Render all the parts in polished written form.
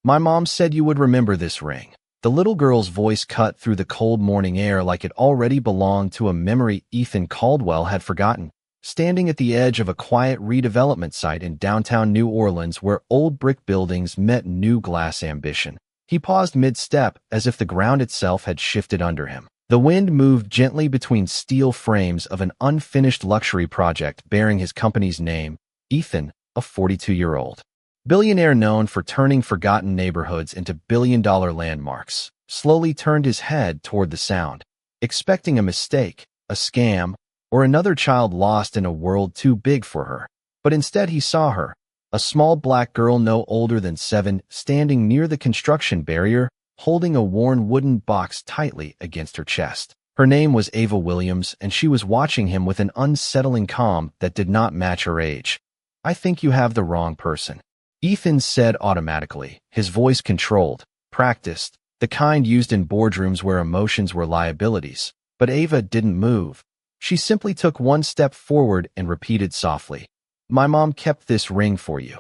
My mom said you would remember this ring. The little girl's voice cut through the cold morning air like it already belonged to a memory Ethan Caldwell had forgotten. Standing at the edge of a quiet redevelopment site in downtown New Orleans where old brick buildings met new glass ambition, he paused mid-step as if the ground itself had shifted under him. The wind moved gently between steel frames of an unfinished luxury project bearing his company's name, Ethan, a 42-year-old billionaire known for turning forgotten neighborhoods into billion-dollar landmarks, slowly turned his head toward the sound, expecting a mistake, a scam, or another child lost in a world too big for her. But instead he saw her, a small black girl no older than 7, standing near the construction barrier, holding a worn wooden box tightly against her chest. Her name was Ava Williams, and she was watching him with an unsettling calm that did not match her age. "I think you have the wrong person," Ethan said automatically, his voice controlled, practiced, the kind used in boardrooms where emotions were liabilities. But Ava didn't move. She simply took one step forward and repeated softly, "My mom kept this ring for you."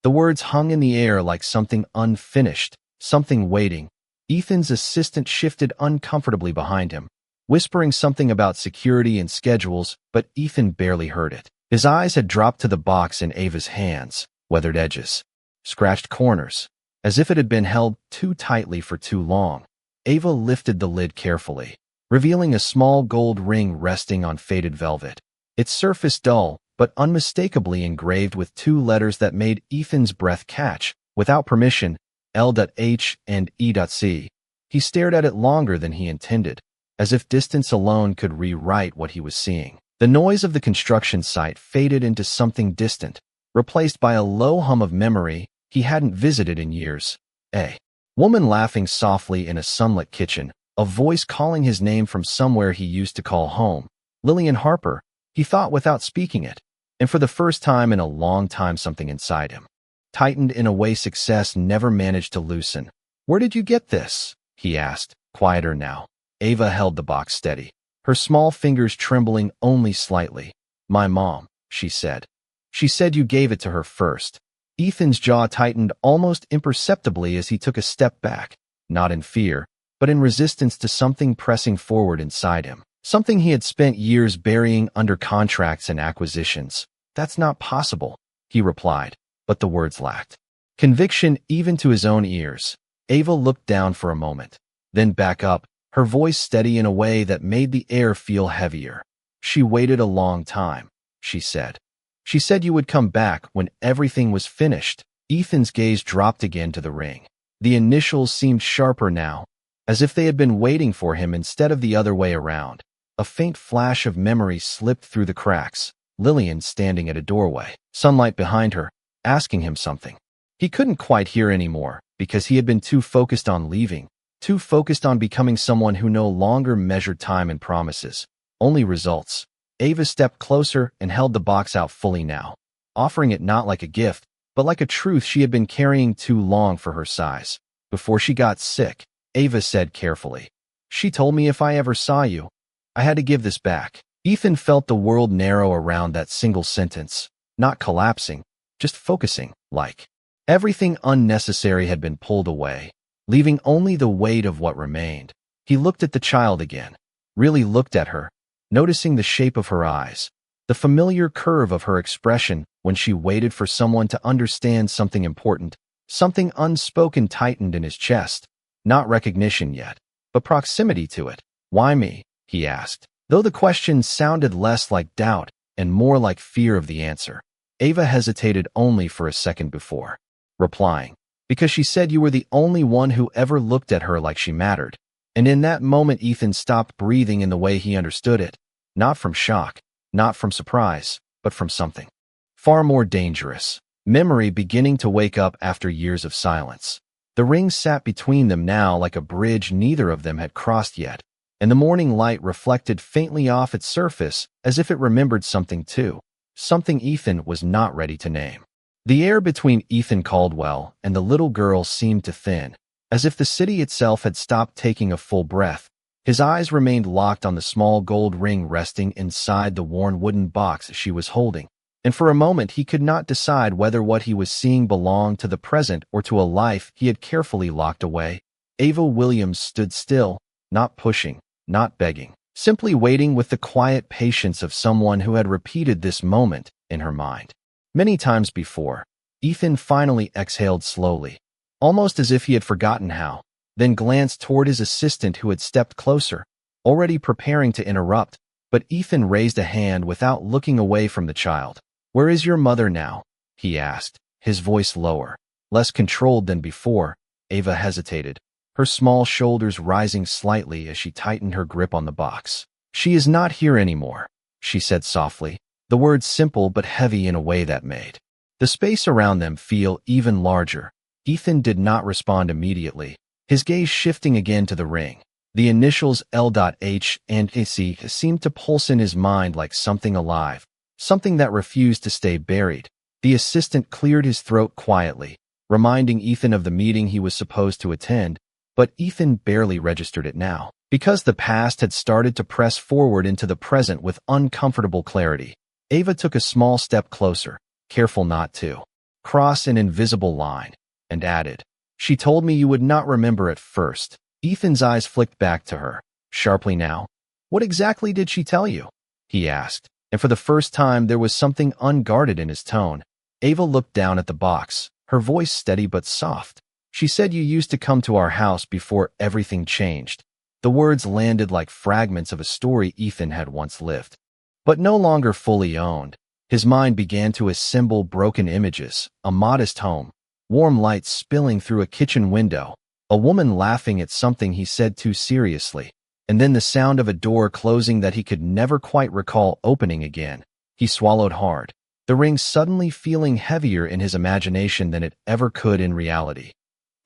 The words hung in the air like something unfinished, something waiting. Ethan's assistant shifted uncomfortably behind him, whispering something about security and schedules, but Ethan barely heard it. His eyes had dropped to the box in Ava's hands, weathered edges, scratched corners, as if it had been held too tightly for too long. Ava lifted the lid carefully, revealing a small gold ring resting on faded velvet. Its surface dull, but unmistakably engraved with 2 letters that made Ethan's breath catch. Without permission, L.H. and E.C. He stared at it longer than he intended, as if distance alone could rewrite what he was seeing. The noise of the construction site faded into something distant, replaced by a low hum of memory he hadn't visited in years. A woman laughing softly in a sunlit kitchen, a voice calling his name from somewhere he used to call home. Lillian Harper, he thought without speaking it, and for the first time in a long time something inside him tightened in a way success never managed to loosen. "Where did you get this?" he asked, quieter now. Ava held the box steady, her small fingers trembling only slightly. "My mom," she said. "She said you gave it to her first." Ethan's jaw tightened almost imperceptibly as he took a step back, not in fear, but in resistance to something pressing forward inside him, something he had spent years burying under contracts and acquisitions. "That's not possible," he replied, but the words lacked conviction even to his own ears. Ava looked down for a moment, then back up, her voice steady in a way that made the air feel heavier. "She waited a long time," she said. "She said you would come back when everything was finished." Ethan's gaze dropped again to the ring. The initials seemed sharper now, as if they had been waiting for him instead of the other way around. A faint flash of memory slipped through the cracks, Lillian standing at a doorway, sunlight behind her, asking him something. He couldn't quite hear anymore, because he had been too focused on leaving, too focused on becoming someone who no longer measured time and promises, only results. Ava stepped closer and held the box out fully now, offering it not like a gift, but like a truth she had been carrying too long for her size. "Before she got sick," Ava said carefully, "she told me if I ever saw you, I had to give this back." Ethan felt the world narrow around that single sentence, not collapsing, just focusing, like everything unnecessary had been pulled away, leaving only the weight of what remained. He looked at the child again, really looked at her, noticing the shape of her eyes, the familiar curve of her expression when she waited for someone to understand something important. Something unspoken tightened in his chest, not recognition yet, but proximity to it. "Why me?" he asked, though the question sounded less like doubt and more like fear of the answer. Ava hesitated only for a second before replying, "Because she said you were the only one who ever looked at her like she mattered." And in that moment Ethan stopped breathing in the way he understood it, not from shock, not from surprise, but from something far more dangerous. Memory beginning to wake up after years of silence. The ring sat between them now like a bridge neither of them had crossed yet, and the morning light reflected faintly off its surface as if it remembered something too, something Ethan was not ready to name. The air between Ethan Caldwell and the little girl seemed to thin, as if the city itself had stopped taking a full breath. His eyes remained locked on the small gold ring resting inside the worn wooden box she was holding, and for a moment he could not decide whether what he was seeing belonged to the present or to a life he had carefully locked away. Ava Williams stood still, not pushing, not begging, simply waiting with the quiet patience of someone who had repeated this moment in her mind many times before. Ethan finally exhaled slowly, almost as if he had forgotten how, then glanced toward his assistant who had stepped closer, already preparing to interrupt, but Ethan raised a hand without looking away from the child. "Where is your mother now?" he asked, his voice lower, less controlled than before. Ava hesitated, her small shoulders rising slightly as she tightened her grip on the box. "She is not here anymore," she said softly, the words simple but heavy in a way that made the space around them feel even larger. Ethan did not respond immediately, his gaze shifting again to the ring. The initials L.H. and AC seemed to pulse in his mind like something alive, something that refused to stay buried. The assistant cleared his throat quietly, reminding Ethan of the meeting he was supposed to attend, but Ethan barely registered it now, because the past had started to press forward into the present with uncomfortable clarity. Ava took a small step closer, careful not to cross an invisible line, and added, "She told me you would not remember at first." Ethan's eyes flicked back to her, sharply now. "What exactly did she tell you?" he asked, and for the first time there was something unguarded in his tone. Ava looked down at the box, her voice steady but soft. "She said you used to come to our house before everything changed." The words landed like fragments of a story Ethan had once lived, but no longer fully owned. His mind began to assemble broken images: a modest home, warm lights spilling through a kitchen window, a woman laughing at something he said too seriously, and then the sound of a door closing that he could never quite recall opening again. He swallowed hard, the ring suddenly feeling heavier in his imagination than it ever could in reality.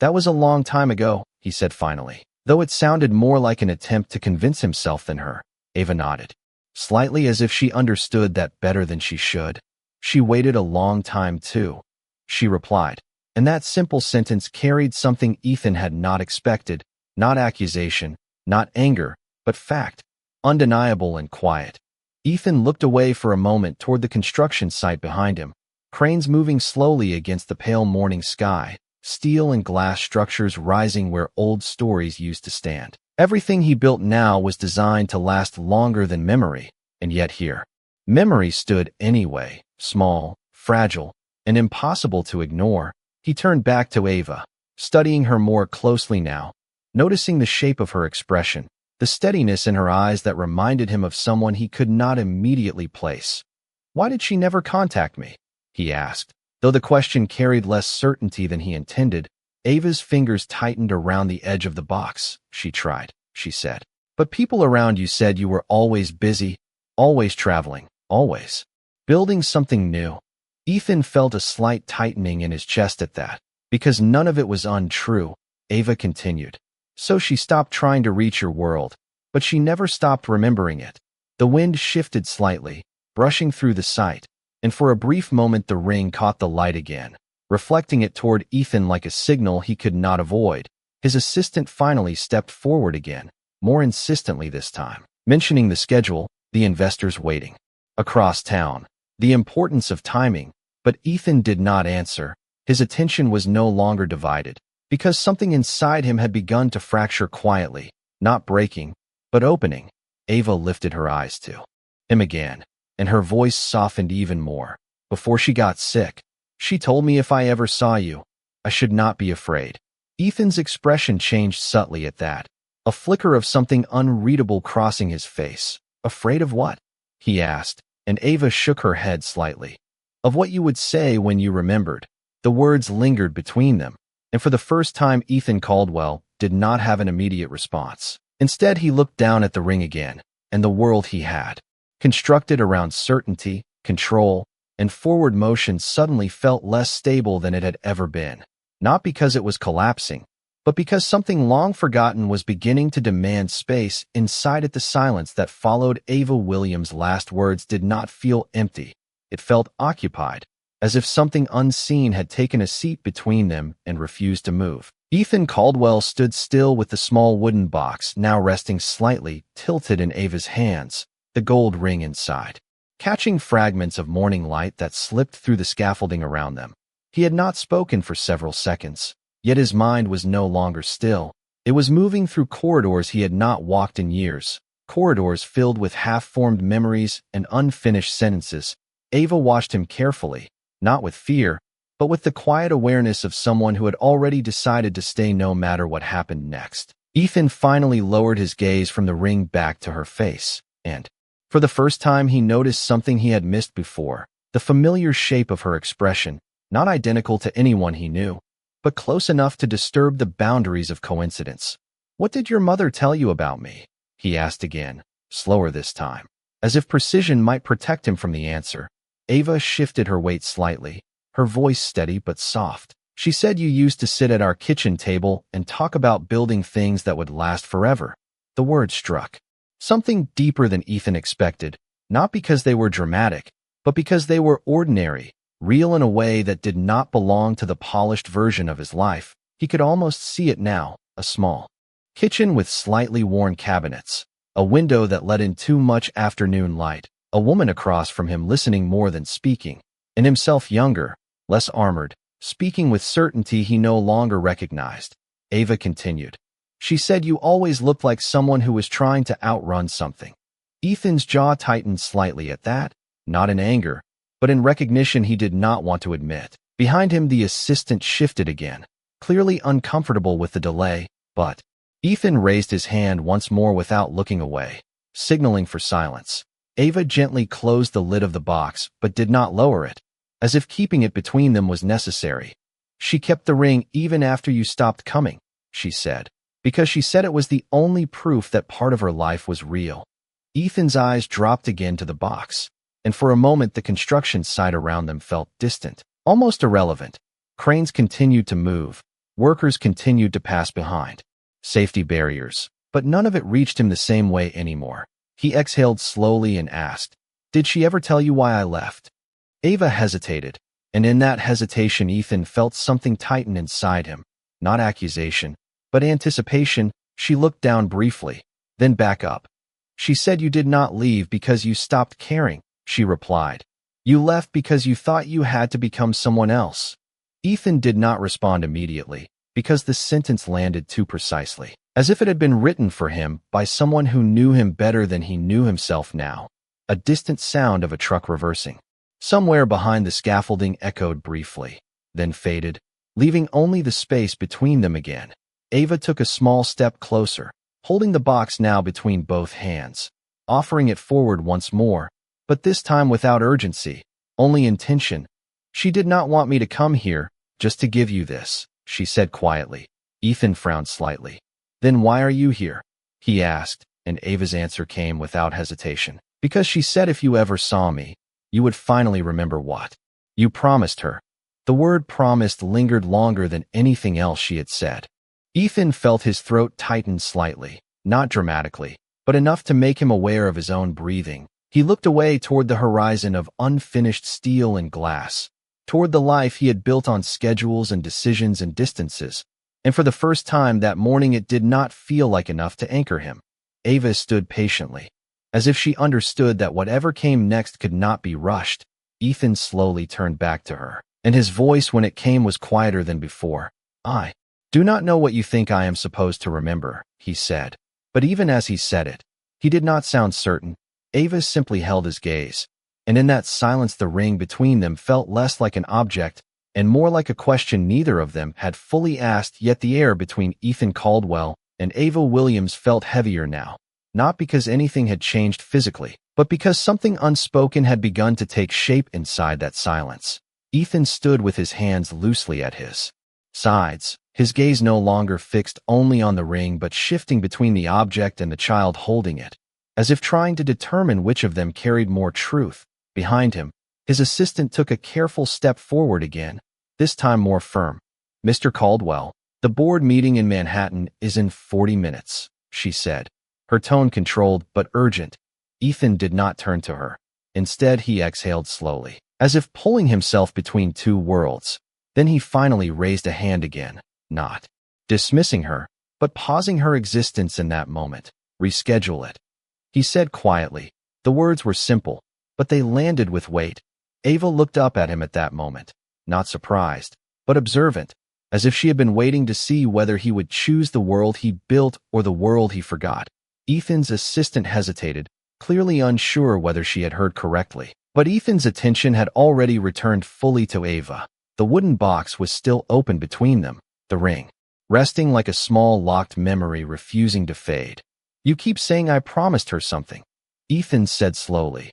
"That was a long time ago," he said finally, though it sounded more like an attempt to convince himself than her. Ava nodded, slightly as if she understood that better than she should. "She waited a long time too," she replied, and that simple sentence carried something Ethan had not expected, not accusation, not anger, but fact, undeniable and quiet. Ethan looked away for a moment toward the construction site behind him, cranes moving slowly against the pale morning sky, steel and glass structures rising where old stories used to stand. Everything he built now was designed to last longer than memory, and yet here, memory stood anyway, small, fragile, and impossible to ignore. He turned back to Ava, studying her more closely now, noticing the shape of her expression, the steadiness in her eyes that reminded him of someone he could not immediately place. "Why did she never contact me?" he asked, though the question carried less certainty than he intended. Ava's fingers tightened around the edge of the box. "She tried," she said. "But people around you said you were always busy, always traveling, always building something new." Ethan felt a slight tightening in his chest at that, because none of it was untrue. Ava continued, "So she stopped trying to reach your world, but she never stopped remembering it." The wind shifted slightly, brushing through the site, and for a brief moment the ring caught the light again, reflecting it toward Ethan like a signal he could not avoid. His assistant finally stepped forward again, more insistently this time, mentioning the schedule, the investors waiting across town, the importance of timing, but Ethan did not answer. His attention was no longer divided, because something inside him had begun to fracture quietly, not breaking, but opening. Ava lifted her eyes to him again, and her voice softened even more. "Before she got sick, she told me if I ever saw you, I should not be afraid." Ethan's expression changed subtly at that, a flicker of something unreadable crossing his face. "Afraid of what?" he asked, and Ava shook her head slightly. "Of what you would say when you remembered." The words lingered between them, and for the first time Ethan Caldwell did not have an immediate response. Instead, he looked down at the ring again, and the world he had constructed around certainty, control, and forward motion suddenly felt less stable than it had ever been. Not because it was collapsing, but because something long forgotten was beginning to demand space inside it. The silence that followed Ava Williams' last words did not feel empty. It felt occupied, as if something unseen had taken a seat between them and refused to move. Ethan Caldwell stood still with the small wooden box now resting slightly tilted in Ava's hands, the gold ring inside catching fragments of morning light that slipped through the scaffolding around them. He had not spoken for several seconds, yet his mind was no longer still. It was moving through corridors he had not walked in years, corridors filled with half-formed memories and unfinished sentences. Ava watched him carefully, not with fear, but with the quiet awareness of someone who had already decided to stay no matter what happened next. Ethan finally lowered his gaze from the ring back to her face, and, for the first time, he noticed something he had missed before, the familiar shape of her expression, not identical to anyone he knew, but close enough to disturb the boundaries of coincidence. "What did your mother tell you about me?" he asked again, slower this time. As if precision might protect him from the answer, Ava shifted her weight slightly, her voice steady but soft. "She said you used to sit at our kitchen table and talk about building things that would last forever." The word struck something deeper than Ethan expected, not because they were dramatic, but because they were ordinary, real in a way that did not belong to the polished version of his life. He could almost see it now, a small kitchen with slightly worn cabinets, a window that let in too much afternoon light, a woman across from him listening more than speaking, and himself younger, less armored, speaking with certainty he no longer recognized. Ava continued. "She said you always looked like someone who was trying to outrun something." Ethan's jaw tightened slightly at that, not in anger, but in recognition he did not want to admit. Behind him the assistant shifted again, clearly uncomfortable with the delay, but Ethan raised his hand once more without looking away, signaling for silence. Ava gently closed the lid of the box, but did not lower it, as if keeping it between them was necessary. "She kept the ring even after you stopped coming," she said, "because she said it was the only proof that part of her life was real." Ethan's eyes dropped again to the box, and for a moment the construction site around them felt distant, almost irrelevant. Cranes continued to move, workers continued to pass behind. Safety barriers, but none of it reached him the same way anymore. He exhaled slowly and asked, "Did she ever tell you why I left?" Ava hesitated, and in that hesitation Ethan felt something tighten inside him, not accusation, but anticipation. She looked down briefly, then back up. "She said you did not leave because you stopped caring," she replied. "You left because you thought you had to become someone else." Ethan did not respond immediately, because the sentence landed too precisely, as if it had been written for him by someone who knew him better than he knew himself now. A distant sound of a truck reversing somewhere behind the scaffolding echoed briefly, then faded, leaving only the space between them again. Ava took a small step closer, holding the box now between both hands, offering it forward once more, but this time without urgency, only intention. "She did not want me to come here, just to give you this," she said quietly. Ethan frowned slightly. "Then why are you here?" he asked, and Ava's answer came without hesitation. "Because she said if you ever saw me, you would finally remember what you promised her." The word promised lingered longer than anything else she had said. Ethan felt his throat tighten slightly, not dramatically, but enough to make him aware of his own breathing. He looked away toward the horizon of unfinished steel and glass, toward the life he had built on schedules and decisions and distances, and for the first time that morning it did not feel like enough to anchor him. Ava stood patiently, as if she understood that whatever came next could not be rushed. Ethan slowly turned back to her, and his voice when it came was quieter than before. "I do not know what you think I am supposed to remember," he said. But even as he said it, he did not sound certain. Ava simply held his gaze, and in that silence the ring between them felt less like an object and more like a question neither of them had fully asked. Yet the air between Ethan Caldwell and Ava Williams felt heavier now, not because anything had changed physically, but because something unspoken had begun to take shape inside that silence. Ethan stood with his hands loosely at his sides, his gaze no longer fixed only on the ring but shifting between the object and the child holding it, as if trying to determine which of them carried more truth. Behind him, his assistant took a careful step forward again, this time more firm. "Mr. Caldwell, the board meeting in Manhattan is in 40 minutes, she said, her tone controlled but urgent. Ethan did not turn to her. Instead, he exhaled slowly, as if pulling himself between two worlds. Then he finally raised a hand again, not dismissing her, but pausing her existence in that moment. "Reschedule it," he said quietly. The words were simple, but they landed with weight. Ava looked up at him at that moment, not surprised, but observant, as if she had been waiting to see whether he would choose the world he built or the world he forgot. Ethan's assistant hesitated, clearly unsure whether she had heard correctly. But Ethan's attention had already returned fully to Ava. The wooden box was still open between them, the ring, resting like a small locked memory refusing to fade. "You keep saying I promised her something," Ethan said slowly.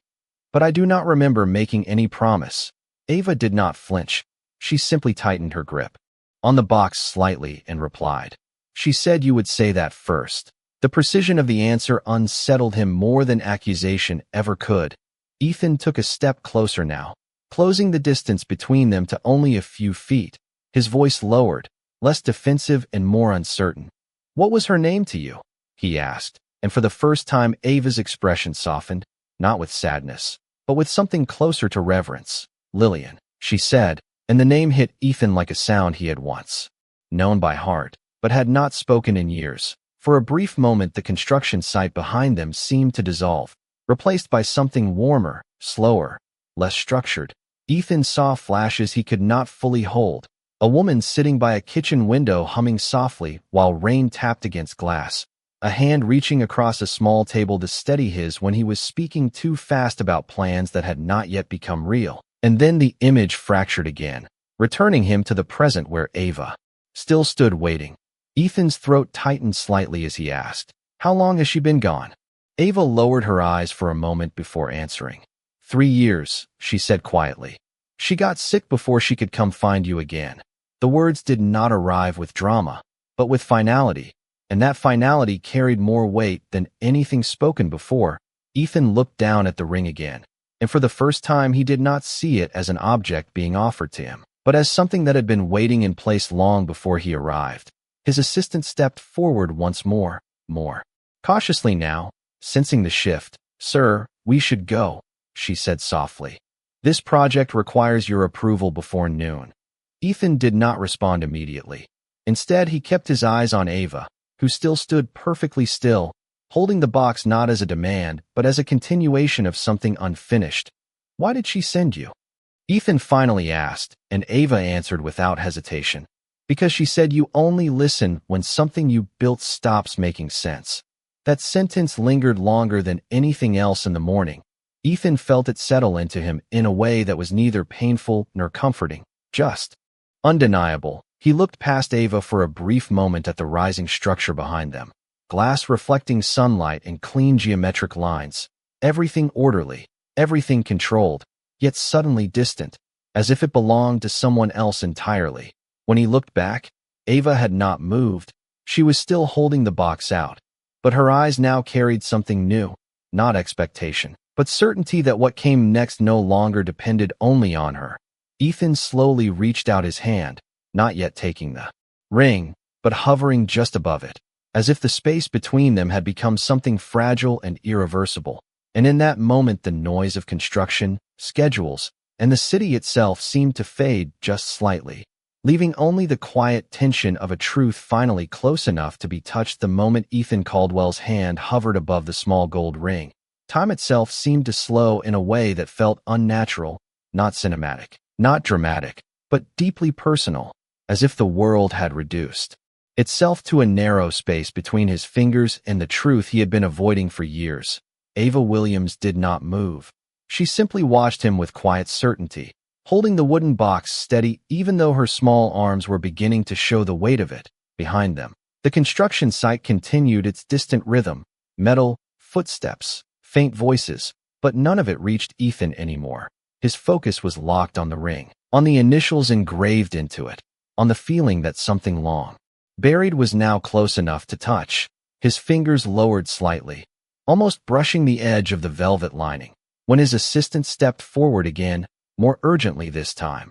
"But I do not remember making any promise." Ava did not flinch. She simply tightened her grip on the box slightly and replied, "She said you would say that first." The precision of the answer unsettled him more than accusation ever could. Ethan took a step closer now, closing the distance between them to only a few feet. His voice lowered, less defensive and more uncertain. "What was her name to you?" he asked, and for the first time Ava's expression softened, not with sadness, but with something closer to reverence. "Lillian," she said, and the name hit Ethan like a sound he had once known by heart, but had not spoken in years. For a brief moment the construction site behind them seemed to dissolve, replaced by something warmer, slower, less structured. Ethan saw flashes he could not fully hold. A woman sitting by a kitchen window humming softly while rain tapped against glass. A hand reaching across a small table to steady his when he was speaking too fast about plans that had not yet become real. And then the image fractured again, returning him to the present where Ava still stood waiting. Ethan's throat tightened slightly as he asked, "How long has she been gone?" Ava lowered her eyes for a moment before answering. 3 years, she said quietly. "She got sick before she could come find you again." The words did not arrive with drama, but with finality, and that finality carried more weight than anything spoken before. Ethan looked down at the ring again, and for the first time he did not see it as an object being offered to him, but as something that had been waiting in place long before he arrived. His assistant stepped forward once more cautiously now, sensing the shift. "Sir, we should go," she said softly. "This project requires your approval before noon." Ethan did not respond immediately. Instead, he kept his eyes on Ava, who still stood perfectly still, holding the box not as a demand, but as a continuation of something unfinished. "Why did she send you?" Ethan finally asked, and Ava answered without hesitation. "Because she said you only listen when something you built stops making sense." That sentence lingered longer than anything else in the morning. Ethan felt it settle into him in a way that was neither painful nor comforting, just undeniable. He looked past Ava for a brief moment at the rising structure behind them. Glass reflecting sunlight and clean geometric lines. Everything orderly, everything controlled, yet suddenly distant, as if it belonged to someone else entirely. When he looked back, Ava had not moved. She was still holding the box out, but her eyes now carried something new, not expectation, but certainty that what came next no longer depended only on her. Ethan slowly reached out his hand, not yet taking the ring, but hovering just above it, as if the space between them had become something fragile and irreversible. And in that moment the noise of construction, schedules, and the city itself seemed to fade just slightly, leaving only the quiet tension of a truth finally close enough to be touched the moment Ethan Caldwell's hand hovered above the small gold ring. Time itself seemed to slow in a way that felt unnatural, not cinematic, not dramatic, but deeply personal, as if the world had reduced itself to a narrow space between his fingers and the truth he had been avoiding for years. Ava Williams did not move. She simply watched him with quiet certainty, holding the wooden box steady even though her small arms were beginning to show the weight of it. Behind them, the construction site continued its distant rhythm, metal, footsteps, faint voices, but none of it reached Ethan anymore. His focus was locked on the ring, on the initials engraved into it, on the feeling that something long buried was now close enough to touch. His fingers lowered slightly, almost brushing the edge of the velvet lining, when his assistant stepped forward again, more urgently this time.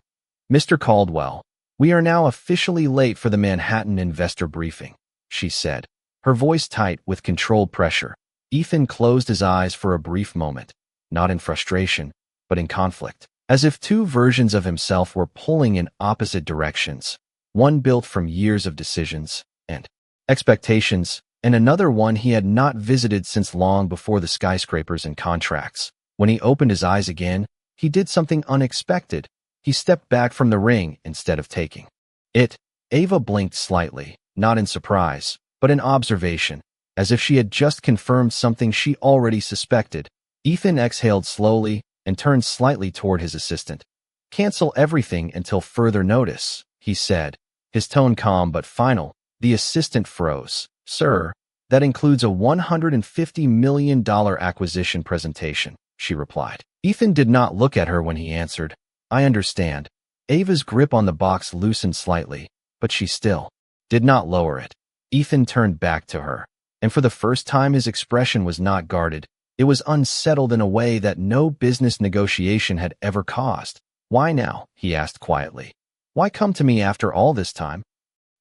"Mr. Caldwell, we are now officially late for the Manhattan investor briefing," she said, her voice tight with controlled pressure. Ethan closed his eyes for a brief moment, not in frustration, but in conflict, as if two versions of himself were pulling in opposite directions, one built from years of decisions and expectations, and another one he had not visited since long before the skyscrapers and contracts. When he opened his eyes again, he did something unexpected. He stepped back from the ring instead of taking it. Ava blinked slightly, not in surprise, but in observation, as if she had just confirmed something she already suspected. Ethan exhaled slowly and turned slightly toward his assistant. "Cancel everything until further notice," he said, his tone calm but final. The assistant froze. "Sir, that includes a $150 million acquisition presentation," she replied. Ethan did not look at her when he answered. "I understand." Ava's grip on the box loosened slightly, but she still did not lower it. Ethan turned back to her, and for the first time his expression was not guarded. It was unsettled in a way that no business negotiation had ever caused. "Why now?" he asked quietly. "Why come to me after all this time?"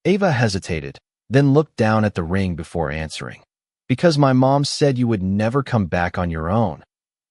Ava hesitated, then looked down at the ring before answering. "Because my mom said you would never come back on your own."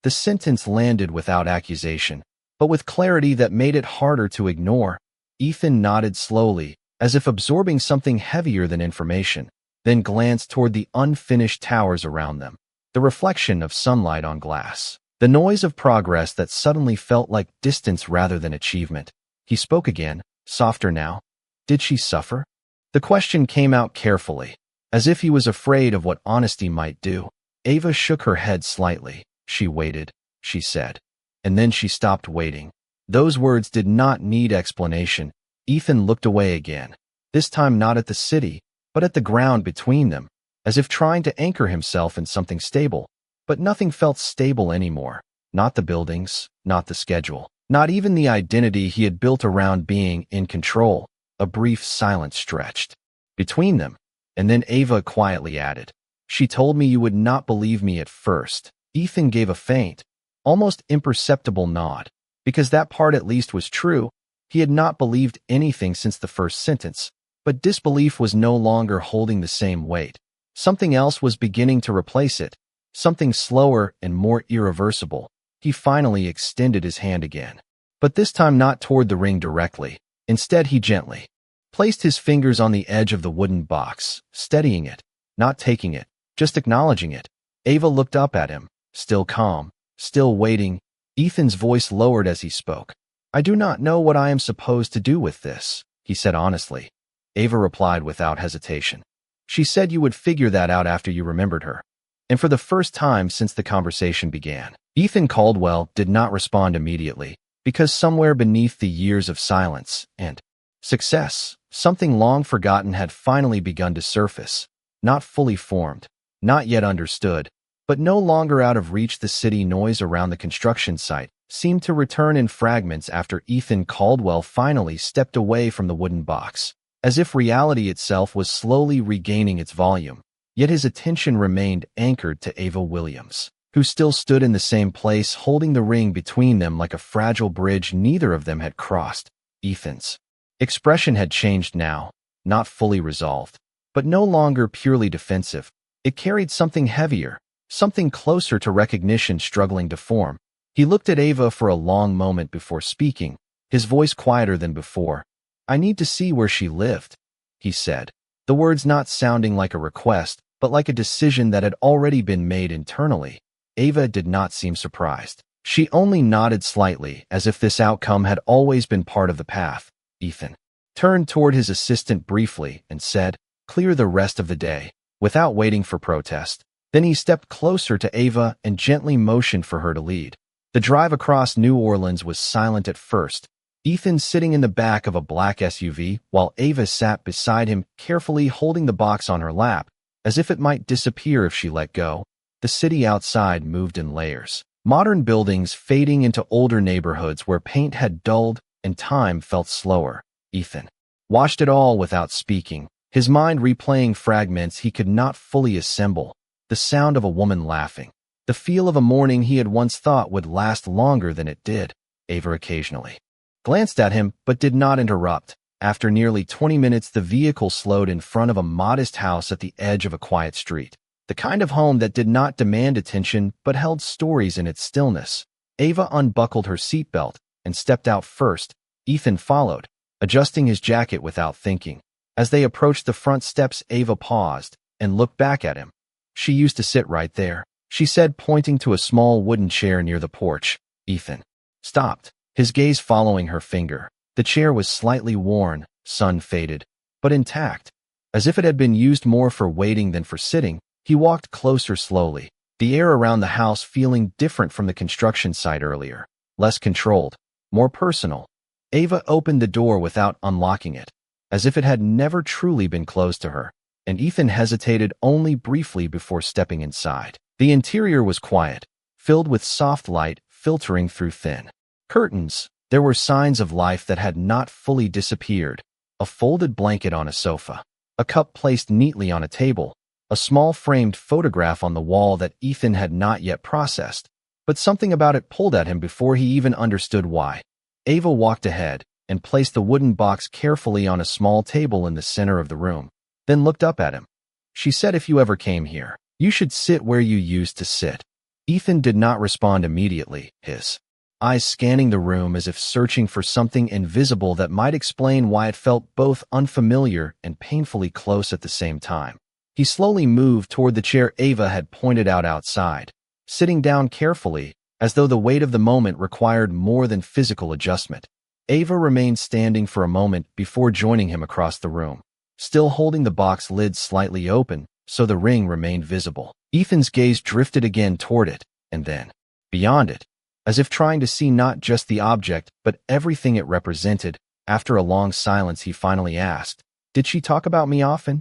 The sentence landed without accusation, but with clarity that made it harder to ignore. Ethan nodded slowly, as if absorbing something heavier than information, then glanced toward the unfinished towers around them, the reflection of sunlight on glass, the noise of progress that suddenly felt like distance rather than achievement. He spoke again, softer now. "Did she suffer?" The question came out carefully, as if he was afraid of what honesty might do. Ava shook her head slightly. "She waited," she said. And then she stopped waiting. Those words did not need explanation. Ethan looked away again, this time not at the city, but at the ground between them, as if trying to anchor himself in something stable. But nothing felt stable anymore. Not the buildings, not the schedule, not even the identity he had built around being in control. A brief silence stretched between them, and then Ava quietly added, "She told me you would not believe me at first." Ethan gave a faint, almost imperceptible nod, because that part at least was true. He had not believed anything since the first sentence, but disbelief was no longer holding the same weight. Something else was beginning to replace it, something slower and more irreversible. He finally extended his hand again, but this time not toward the ring directly. Instead, he gently placed his fingers on the edge of the wooden box, steadying it, not taking it, just acknowledging it. Ava looked up at him, still calm, still waiting. Ethan's voice lowered as he spoke. "I do not know what I am supposed to do with this," he said honestly. Ava replied without hesitation. "She said you would figure that out after you remembered her." And for the first time since the conversation began, Ethan Caldwell did not respond immediately, because somewhere beneath the years of silence and success, something long forgotten had finally begun to surface. Not fully formed, not yet understood, but no longer out of reach. The city noise around the construction site seemed to return in fragments after Ethan Caldwell finally stepped away from the wooden box, as if reality itself was slowly regaining its volume. Yet his attention remained anchored to Ava Williams, who still stood in the same place, holding the ring between them like a fragile bridge neither of them had crossed. Ethan's expression had changed now, not fully resolved, but no longer purely defensive. It carried something heavier, something closer to recognition struggling to form. He looked at Ava for a long moment before speaking, his voice quieter than before. "I need to see where she lived," he said, the words not sounding like a request, but like a decision that had already been made internally. Ava did not seem surprised. She only nodded slightly, as if this outcome had always been part of the path. Ethan turned toward his assistant briefly and said, "Clear the rest of the day," without waiting for protest. Then he stepped closer to Ava and gently motioned for her to lead. The drive across New Orleans was silent at first, Ethan sitting in the back of a black SUV while Ava sat beside him, carefully holding the box on her lap, as if it might disappear if she let go. The city outside moved in layers. Modern buildings fading into older neighborhoods where paint had dulled and time felt slower. Ethan watched it all without speaking, his mind replaying fragments he could not fully assemble. The sound of a woman laughing. The feel of a morning he had once thought would last longer than it did. Ava occasionally glanced at him but did not interrupt. After nearly 20 minutes, the vehicle slowed in front of a modest house at the edge of a quiet street. The kind of home that did not demand attention but held stories in its stillness. Ava unbuckled her seatbelt and stepped out first. Ethan followed, adjusting his jacket without thinking. As they approached the front steps, Ava paused and looked back at him. "She used to sit right there," she said, pointing to a small wooden chair near the porch. Ethan stopped, his gaze following her finger. The chair was slightly worn, sun-faded, but intact. As if it had been used more for waiting than for sitting, he walked closer slowly, the air around the house feeling different from the construction site earlier. Less controlled, more personal. Ava opened the door without unlocking it, as if it had never truly been closed to her, and Ethan hesitated only briefly before stepping inside. The interior was quiet, filled with soft light filtering through thin curtains. There were signs of life that had not fully disappeared. A folded blanket on a sofa, a cup placed neatly on a table, a small framed photograph on the wall that Ethan had not yet processed, but something about it pulled at him before he even understood why. Ava walked ahead and placed the wooden box carefully on a small table in the center of the room, then looked up at him. She said, "If you ever came here, you should sit where you used to sit." Ethan did not respond immediately, his eyes scanning the room as if searching for something invisible that might explain why it felt both unfamiliar and painfully close at the same time. He slowly moved toward the chair Ava had pointed out outside, sitting down carefully, as though the weight of the moment required more than physical adjustment. Ava remained standing for a moment before joining him across the room, still holding the box lid slightly open so the ring remained visible. Ethan's gaze drifted again toward it, and then beyond it, as if trying to see not just the object but everything it represented. After a long silence, he finally asked, "Did she talk about me often?"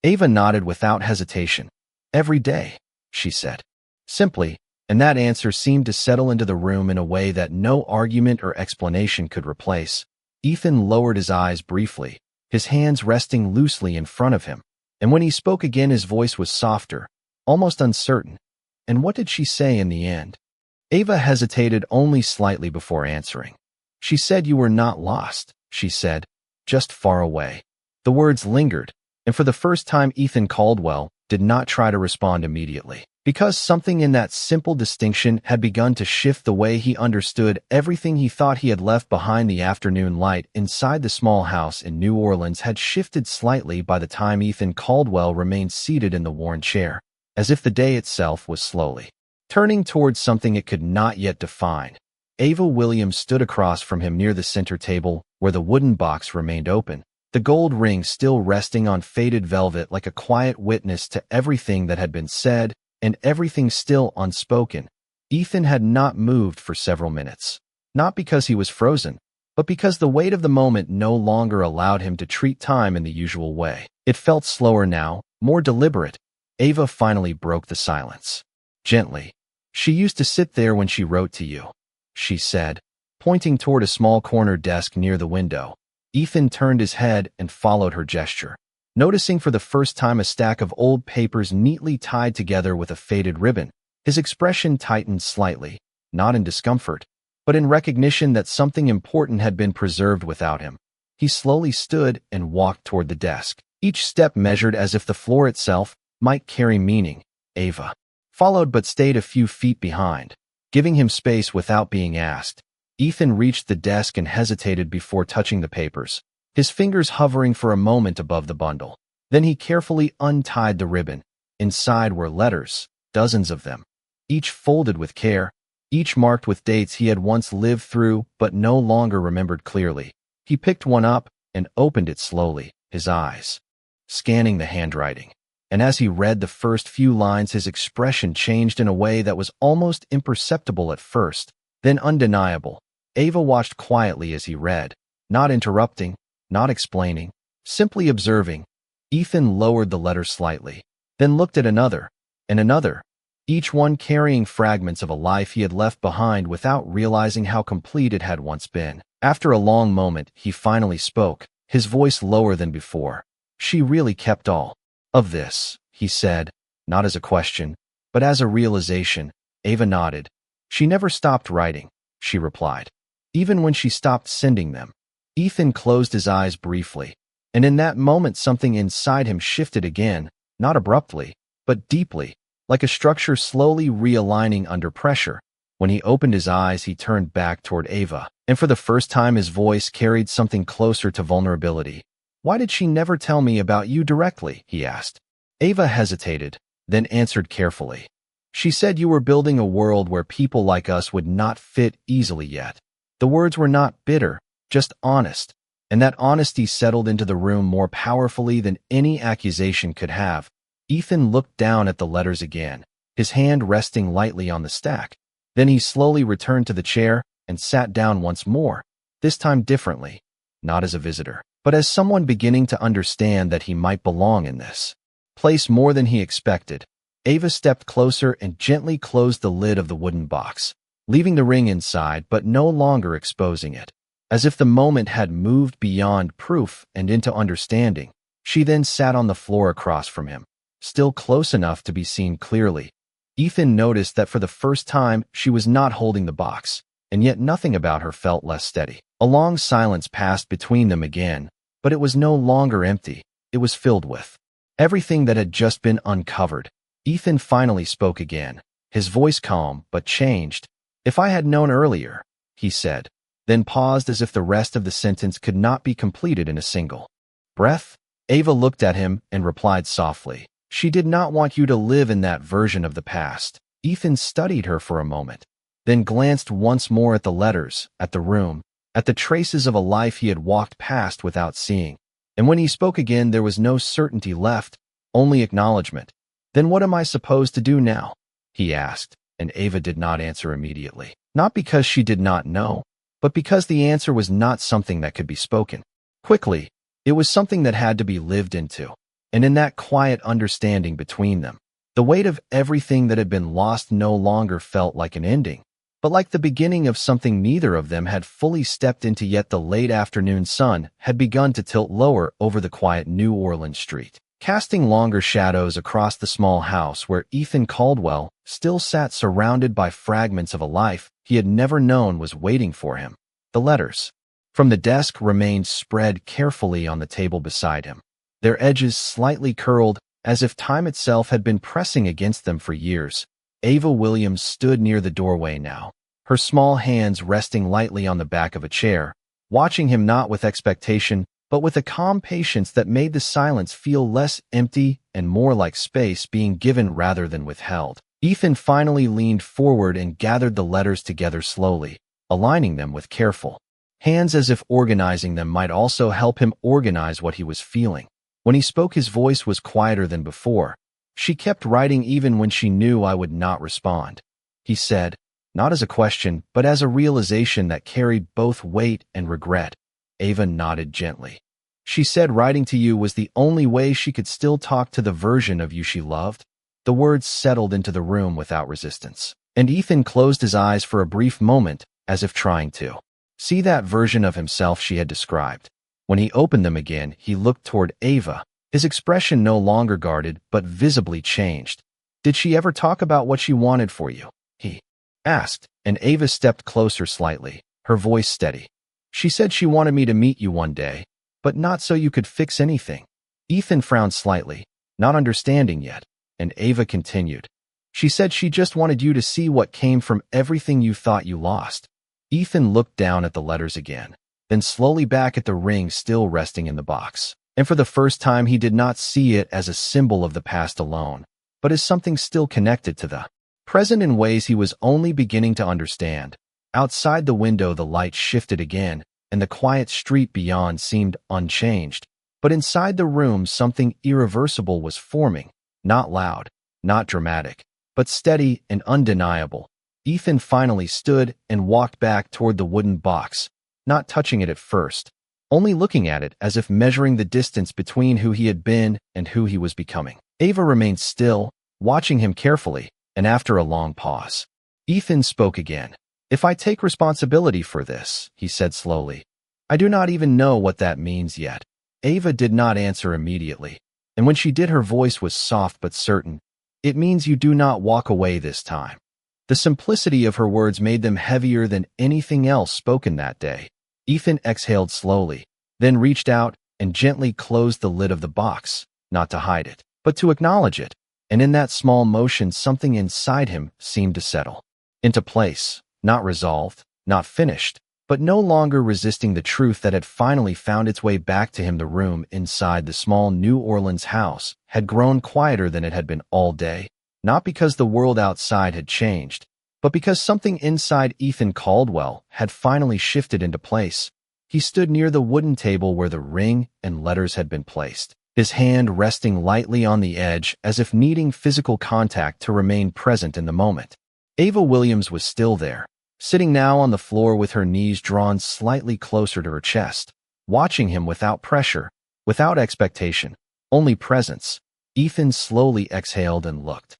Ava nodded without hesitation. "Every day," she said, simply, and that answer seemed to settle into the room in a way that no argument or explanation could replace. Ethan lowered his eyes briefly, his hands resting loosely in front of him, and when he spoke again his voice was softer, almost uncertain. "And what did she say in the end?" Ava hesitated only slightly before answering. "She said you were not lost," she said, "just far away." The words lingered, and for the first time Ethan Caldwell did not try to respond immediately, because something in that simple distinction had begun to shift the way he understood everything he thought he had left behind. The afternoon light inside the small house in New Orleans had shifted slightly by the time Ethan Caldwell remained seated in the worn chair, as if the day itself was slowly turning towards something it could not yet define. Ava Williams stood across from him near the center table, where the wooden box remained open, the gold ring still resting on faded velvet like a quiet witness to everything that had been said and everything still unspoken. Ethan had not moved for several minutes, not because he was frozen, but because the weight of the moment no longer allowed him to treat time in the usual way. It felt slower now, more deliberate. Ava finally broke the silence. Gently, "She used to sit there when she wrote to you," she said, pointing toward a small corner desk near the window. Ethan turned his head and followed her gesture, noticing for the first time a stack of old papers neatly tied together with a faded ribbon. His expression tightened slightly, not in discomfort, but in recognition that something important had been preserved without him. He slowly stood and walked toward the desk, each step measured as if the floor itself might carry meaning. Ava followed but stayed a few feet behind, giving him space without being asked. Ethan reached the desk and hesitated before touching the papers, his fingers hovering for a moment above the bundle. Then he carefully untied the ribbon. Inside were letters, dozens of them, each folded with care, each marked with dates he had once lived through but no longer remembered clearly. He picked one up and opened it slowly, his eyes scanning the handwriting. And as he read the first few lines, his expression changed in a way that was almost imperceptible at first, then undeniable. Ava watched quietly as he read, not interrupting, not explaining, simply observing. Ethan lowered the letter slightly, then looked at another, and another, each one carrying fragments of a life he had left behind without realizing how complete it had once been. After a long moment, he finally spoke, his voice lower than before. "She really kept all of this," he said, not as a question, but as a realization. Ava nodded. "She never stopped writing," she replied, "even when she stopped sending them." Ethan closed his eyes briefly, and in that moment something inside him shifted again, not abruptly, but deeply, like a structure slowly realigning under pressure. When he opened his eyes, he turned back toward Ava, and for the first time his voice carried something closer to vulnerability. "Why did she never tell me about you directly?" he asked. Ava hesitated, then answered carefully. She said you were building a world where people like us would not fit easily yet. The words were not bitter, just honest, and that honesty settled into the room more powerfully than any accusation could have. Ethan looked down at the letters again, his hand resting lightly on the stack. Then he slowly returned to the chair and sat down once more, this time differently, not as a visitor, but as someone beginning to understand that he might belong in this place more than he expected. Ava stepped closer and gently closed the lid of the wooden box, leaving the ring inside but no longer exposing it. As if the moment had moved beyond proof and into understanding, she then sat on the floor across from him, still close enough to be seen clearly. Ethan noticed that for the first time she was not holding the box, and yet nothing about her felt less steady. A long silence passed between them again, but it was no longer empty. It was filled with everything that had just been uncovered. Ethan finally spoke again, his voice calm but changed. "If I had known earlier," he said, then paused as if the rest of the sentence could not be completed in a single breath. Ava looked at him and replied softly, "She did not want you to live in that version of the past." Ethan studied her for a moment, then glanced once more at the letters, at the room, at the traces of a life he had walked past without seeing. And when he spoke again, there was no certainty left, only acknowledgement. "Then what am I supposed to do now?" he asked, and Ava did not answer immediately. Not because she did not know, but because the answer was not something that could be spoken quickly. It was something that had to be lived into. And in that quiet understanding between them, the weight of everything that had been lost no longer felt like an ending, but like the beginning of something neither of them had fully stepped into yet. The late afternoon sun had begun to tilt lower over the quiet New Orleans street, casting longer shadows across the small house where Ethan Caldwell still sat surrounded by fragments of a life he had never known was waiting for him. The letters from the desk remained spread carefully on the table beside him, their edges slightly curled as if time itself had been pressing against them for years. Ava Williams stood near the doorway now, her small hands resting lightly on the back of a chair, watching him not with expectation, but with a calm patience that made the silence feel less empty and more like space being given rather than withheld. Ethan finally leaned forward and gathered the letters together slowly, aligning them with careful hands as if organizing them might also help him organize what he was feeling. When he spoke, his voice was quieter than before. "She kept writing even when she knew I would not respond," he said, not as a question, but as a realization that carried both weight and regret. Ava nodded gently. "She said writing to you was the only way she could still talk to the version of you she loved." The words settled into the room without resistance, and Ethan closed his eyes for a brief moment, as if trying to see that version of himself she had described. When he opened them again, he looked toward Ava, his expression no longer guarded but visibly changed. "Did she ever talk about what she wanted for you?" he asked, and Ava stepped closer slightly, her voice steady. "She said she wanted me to meet you one day, but not so you could fix anything." Ethan frowned slightly, not understanding yet, and Ava continued. "She said she just wanted you to see what came from everything you thought you lost." Ethan looked down at the letters again, then slowly back at the ring still resting in the box. And for the first time he did not see it as a symbol of the past alone, but as something still connected to the present in ways he was only beginning to understand. Outside the window the light shifted again, and the quiet street beyond seemed unchanged. But inside the room something irreversible was forming, not loud, not dramatic, but steady and undeniable. Ethan finally stood and walked back toward the wooden box, not touching it at first, only looking at it as if measuring the distance between who he had been and who he was becoming. Ava remained still, watching him carefully, and after a long pause, Ethan spoke again. "If I take responsibility for this," he said slowly, "I do not even know what that means yet." Ava did not answer immediately, and when she did her voice was soft but certain. "It means you do not walk away this time." The simplicity of her words made them heavier than anything else spoken that day. Ethan exhaled slowly, then reached out and gently closed the lid of the box, not to hide it, but to acknowledge it. And in that small motion something inside him seemed to settle into place, not resolved, not finished, but no longer resisting the truth that had finally found its way back to him. The room inside the small New Orleans house had grown quieter than it had been all day. not because the world outside had changed, but because something inside Ethan Caldwell had finally shifted into place. He stood near the wooden table where the ring and letters had been placed, his hand resting lightly on the edge as if needing physical contact to remain present in the moment. Ava Williams was still there, sitting now on the floor with her knees drawn slightly closer to her chest, watching him without pressure, without expectation, only presence. Ethan slowly exhaled and looked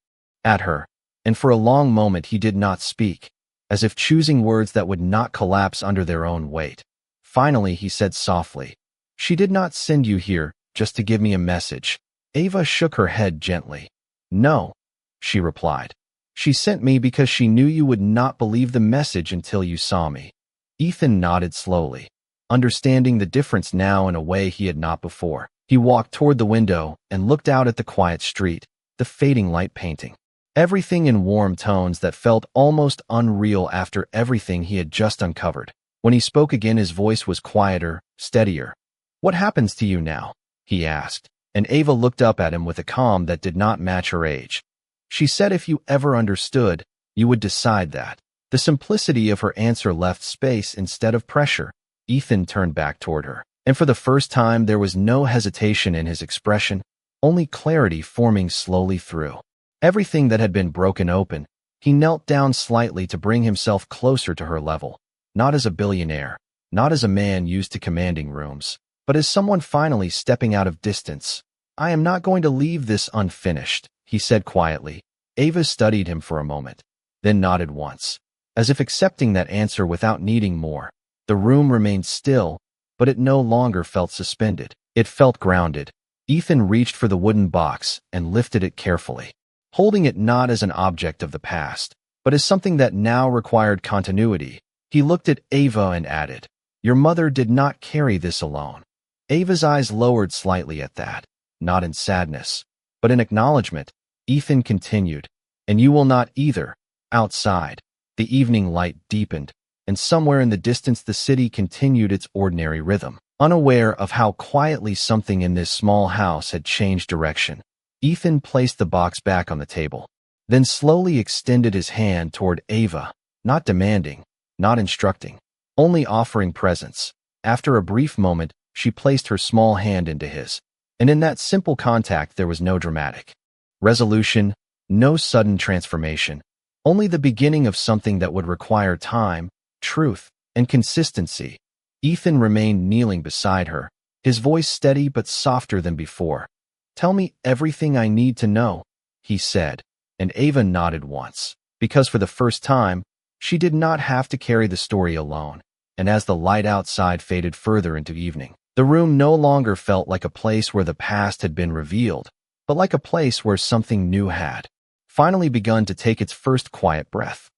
at her, and for a long moment he did not speak, as if choosing words that would not collapse under their own weight. Finally, he said softly, "She did not send you here just to give me a message." Ava shook her head gently. "No," she replied. "She sent me because she knew you would not believe the message until you saw me." Ethan nodded slowly, understanding the difference now in a way he had not before. He walked toward the window and looked out at the quiet street, the fading light painting everything in warm tones that felt almost unreal after everything he had just uncovered. When he spoke again, his voice was quieter, steadier. "What happens to you now?" he asked, and Ava looked up at him with a calm that did not match her age. She said if you ever understood, you would decide that. The simplicity of her answer left space instead of pressure. Ethan turned back toward her, and for the first time there was no hesitation in his expression, only clarity forming slowly through everything that had been broken open. He knelt down slightly to bring himself closer to her level, not as a billionaire, not as a man used to commanding rooms, but as someone finally stepping out of distance. "I am not going to leave this unfinished," he said quietly. Ava studied him for a moment, then nodded once, as if accepting that answer without needing more. The room remained still, but it no longer felt suspended. It felt grounded. Ethan reached for the wooden box and lifted it carefully, holding it not as an object of the past, but as something that now required continuity. He looked at Ava and added, "Your mother did not carry this alone." Ava's eyes lowered slightly at that, not in sadness, but in acknowledgement. Ethan continued, "And you will not either." Outside, the evening light deepened, and somewhere in the distance the city continued its ordinary rhythm. Unaware of how quietly something in this small house had changed direction, Ethan placed the box back on the table, then slowly extended his hand toward Ava, not demanding, not instructing, only offering presence. After a brief moment, she placed her small hand into his, and in that simple contact there was no dramatic resolution, no sudden transformation, only the beginning of something that would require time, truth, and consistency. Ethan remained kneeling beside her, his voice steady but softer than before. "Tell me everything I need to know," he said, and Ava nodded once, because for the first time, she did not have to carry the story alone. And as the light outside faded further into evening, the room no longer felt like a place where the past had been revealed, but like a place where something new had finally begun to take its first quiet breath.